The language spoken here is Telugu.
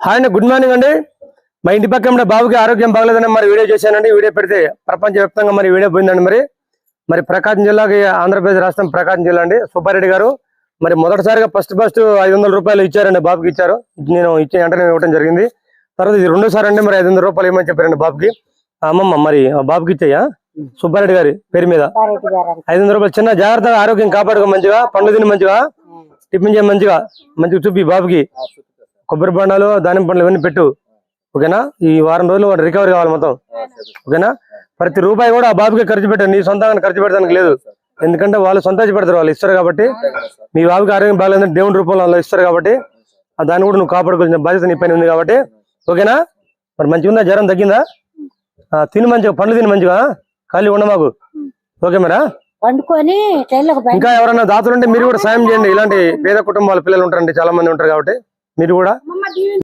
హాయ్ అండి, గుడ్ మార్నింగ్ అండి. మా ఇంటి పక్కన బాబుకి ఆరోగ్యం బాగలేదని మరి వీడియో చేశానండి. వీడియో పెడితే ప్రపంచవ్యాప్తంగా మరి వీడియో పోయిందండి. మరి ప్రకాశం జిల్లాకి, ఆంధ్రప్రదేశ్ రాష్ట్రం ప్రకాశం జిల్లా అండి. సుబ్బారెడ్డి గారు మరి మొదటిసారిగా ఫస్ట్ 500 రూపాయలు ఇచ్చారండి. బాబుకి ఇచ్చారు. నేను ఇచ్చిన వెంటనే ఇవ్వడం జరిగింది. తర్వాత ఇది రెండోసారి అండి. మరి 500 రూపాయలు ఇవ్వమని చెప్పారండి బాబుకి. అమ్మమ్మ మరి బాబుకి ఇచ్చాయా సుబ్బారెడ్డి గారి పేరు మీద 500 రూపాయలు. చిన్న జాగ్రత్తగా ఆరోగ్యం కాపాడుకో, మంచిగా పండ్లు తిని, మంచిగా టిఫిన్ చేయ, మంచిగా చూపి బాబుకి. కొబ్బరి బండాలు, దానిమ్మ పండ్లు ఇవన్నీ పెట్టు, ఓకేనా? ఈ వారం రోజులు వాడు రికవరీ కావాలి మొత్తం, ఓకేనా? ప్రతి రూపాయి కూడా ఆ బాబుకి ఖర్చు పెట్టండి. నీ సొంతంగా ఖర్చు పెట్టడానికి లేదు. ఎందుకంటే వాళ్ళు సంతోష పెడతారు, వాళ్ళు ఇస్తారు కాబట్టి. మీ బాబుకి ఆరోగ్యం బాగాలేదంటే దేవుని రూపంలో వాళ్ళు ఇస్తారు కాబట్టి దాన్ని కూడా నువ్వు కాపాడుకోవాల్సిన బాధ్యత నీ పైన ఉంది కాబట్టి, ఓకేనా? మరి మంచిగా ఉందా? జ్వరం తగ్గిందా? తిని మంచిగా, పండ్లు తిని మంచిగా, ఖాళీ ఉండ మాకు, ఓకే మేరా? ఇంకా ఎవరైనా దాతలు ఉంటే మీరు కూడా సాయం చేయండి. ఇలాంటి పేద కుటుంబాల పిల్లలు ఉంటారండి, చాలా మంది ఉంటారు కాబట్టి మీరు కూడా